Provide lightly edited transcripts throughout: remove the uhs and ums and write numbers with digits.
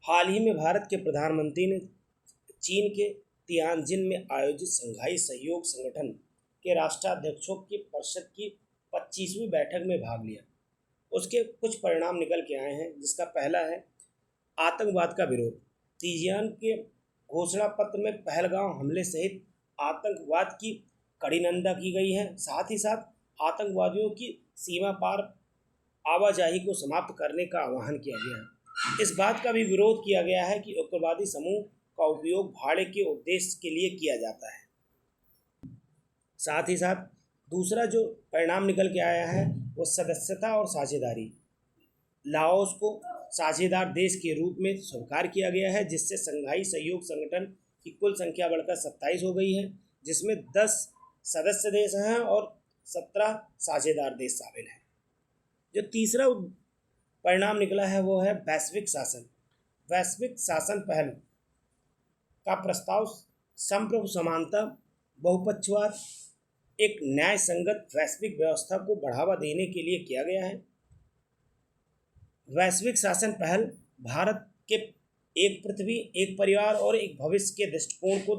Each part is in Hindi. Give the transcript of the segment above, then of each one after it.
हाल ही में भारत के प्रधानमंत्री ने चीन के तियानजिन में आयोजित शंघाई सहयोग संगठन के राष्ट्राध्यक्षों की परिषद की 25वीं बैठक में भाग लिया। उसके कुछ परिणाम निकल के आए हैं, जिसका पहला है आतंकवाद का विरोध। तियान के घोषणा पत्र में पहलगांव हमले सहित आतंकवाद की कड़ी निंदा की गई है। साथ ही साथ आतंकवादियों की सीमा पार आवाजाही को समाप्त करने का आह्वान किया गया है। इस बात का भी विरोध किया गया है कि उग्रवादी समूह का उपयोग भाड़े के उद्देश्य के लिए किया जाता है। साथ ही साथ दूसरा जो परिणाम निकल के आया है वो सदस्यता और साझेदारी। लाओस को साझेदार देश के रूप में स्वीकार किया गया है, जिससे शंघाई सहयोग संगठन की कुल संख्या बढ़कर 27 हो गई है, जिसमें 10 सदस्य देश हैं और 17 साझेदार देश शामिल हैं। जो तीसरा परिणाम निकला है वो है वैश्विक शासन। वैश्विक शासन पहल का प्रस्ताव संप्रभु समानता, बहुपक्षवाद, एक न्याय संगत वैश्विक व्यवस्था को बढ़ावा देने के लिए किया गया है। वैश्विक शासन पहल भारत के एक पृथ्वी, एक परिवार और एक भविष्य के दृष्टिकोण को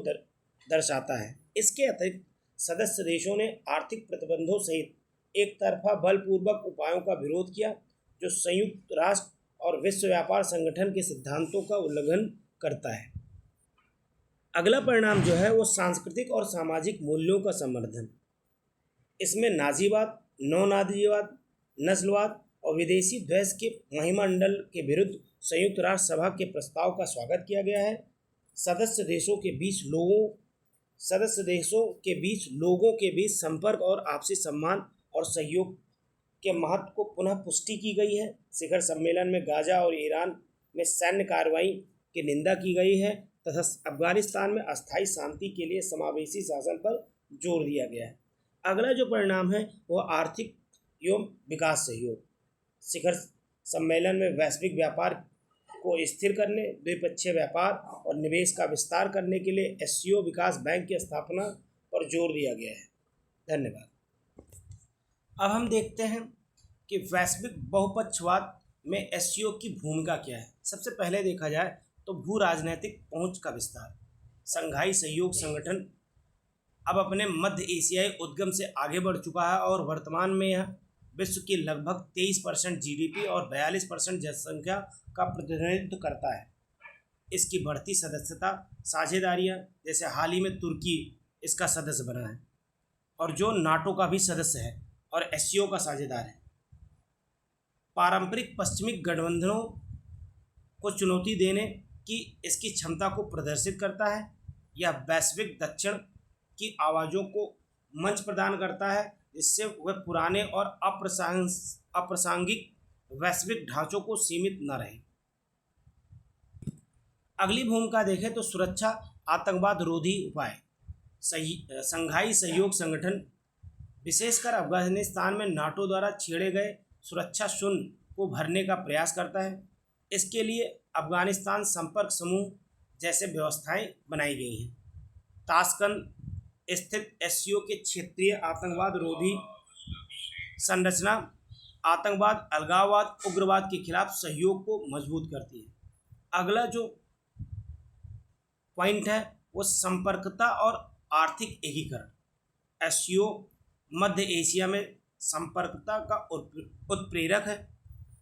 दर्शाता है। इसके अतिरिक्त सदस्य देशों ने आर्थिक प्रतिबंधों सहित एक तरफा बलपूर्वक उपायों का विरोध किया, जो संयुक्त राष्ट्र और विश्व व्यापार संगठन के सिद्धांतों का उल्लंघन करता है। अगला परिणाम जो है वो सांस्कृतिक और सामाजिक मूल्यों का संवर्धन। इसमें नाजीवाद, नौ नाजीवाद, नस्लवाद और विदेशी द्वेष के महिमामंडल के विरुद्ध संयुक्त राष्ट्र सभा के प्रस्ताव का स्वागत किया गया है। सदस्य देशों के बीच लोगों के बीच संपर्क और आपसी सम्मान और सहयोग के महत्व को पुनः पुष्टि की गई है। शिखर सम्मेलन में गाजा और ईरान में सैन्य कार्रवाई की निंदा की गई है तथा अफगानिस्तान में अस्थायी शांति के लिए समावेशी शासन पर जोर दिया गया है। अगला जो परिणाम है वह आर्थिक एवं विकास सहयोग। शिखर सम्मेलन में वैश्विक व्यापार को स्थिर करने, द्विपक्षीय व्यापार और निवेश का विस्तार करने के लिए एससीओ विकास बैंक की स्थापना पर जोर दिया गया है। धन्यवाद। अब हम देखते हैं कि वैश्विक बहुपक्षवाद में एससीओ की भूमिका क्या है। सबसे पहले देखा जाए तो भू राजनीतिक पहुंच का विस्तार। शंघाई सहयोग संगठन अब अपने मध्य एशियाई उद्गम से आगे बढ़ चुका है और वर्तमान में यह विश्व की लगभग 23% जीडीपी और 42% जनसंख्या का प्रतिनिधित्व करता है। इसकी बढ़ती सदस्यता, साझेदारियाँ, जैसे हाल ही में तुर्की इसका सदस्य बना है और जो नाटो का भी सदस्य है और एससीओ का साझेदार है। पारंपरिक पश्चिमी गठबंधनों को चुनौती देने की इसकी क्षमता को प्रदर्शित करता है। यह वैश्विक दक्षिण की आवाज़ों को मंच प्रदान करता है, जिससे वह पुराने और अप्रासंगिक वैश्विक ढांचों को सीमित न रहे। अगली भूमिका देखें तो सुरक्षा, आतंकवाद रोधी उपाय। शंघाई सहयोग संगठन विशेषकर अफगानिस्तान में नाटो द्वारा छेड़े गए सुरक्षा शून्य को भरने का प्रयास करता है। इसके लिए अफगानिस्तान संपर्क समूह जैसे व्यवस्थाएं बनाई गई हैं। ताशकंद स्थित एससीओ के क्षेत्रीय आतंकवाद रोधी संरचना आतंकवाद, अलगाववाद, उग्रवाद के खिलाफ सहयोग को मजबूत करती है। अगला जो पॉइंट है वो संपर्कता और आर्थिक एकीकरण। एससीओ मध्य एशिया में संपर्कता का उत्प्रेरक है।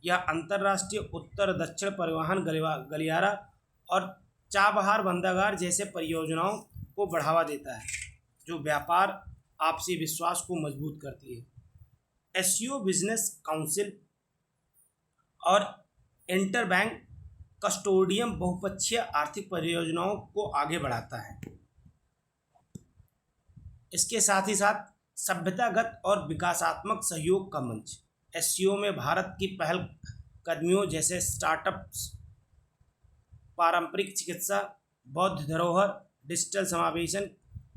यह अंतर्राष्ट्रीय उत्तर दक्षिण परिवहन गलियारा और चाबहार बंदरगाह जैसे परियोजनाओं को बढ़ावा देता है, जो व्यापार आपसी विश्वास को मजबूत करती है। एससीओ बिजनेस काउंसिल और इंटरबैंक कस्टोडियम बहुपक्षीय आर्थिक परियोजनाओं को आगे बढ़ाता है। इसके साथ ही साथ सभ्यतागत और विकासात्मक सहयोग का मंच। एससीओ में भारत की पहल कदमियों जैसे स्टार्टअप्स, पारंपरिक चिकित्सा, बौद्ध धरोहर, डिजिटल समावेशन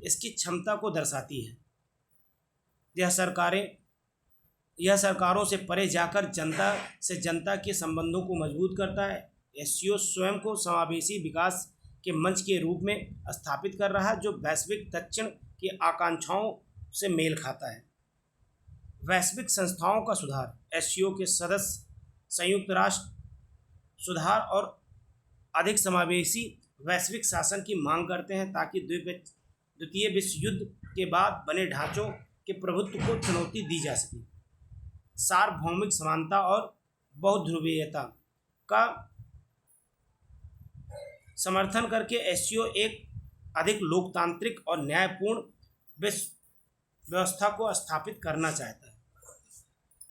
इसकी क्षमता को दर्शाती है। यह सरकारों से परे जाकर जनता से जनता के संबंधों को मजबूत करता है। एससीओ स्वयं को समावेशी विकास के मंच के रूप में स्थापित कर रहा है, जो वैश्विक दक्षिण की आकांक्षाओं से मेल खाता है। वैश्विक संस्थाओं का सुधार। एससीओ के सदस्य संयुक्त राष्ट्र सुधार और अधिक समावेशी वैश्विक शासन की मांग करते हैं ताकि द्वितीय विश्व युद्ध के बाद बने ढांचों के प्रभुत्व को चुनौती दी जा सके। सार्वभौमिक समानता और बहुध्रुवीयता का समर्थन करके एससीओ एक अधिक लोकतांत्रिक और न्यायपूर्ण विश्व व्यवस्था को स्थापित करना चाहता है।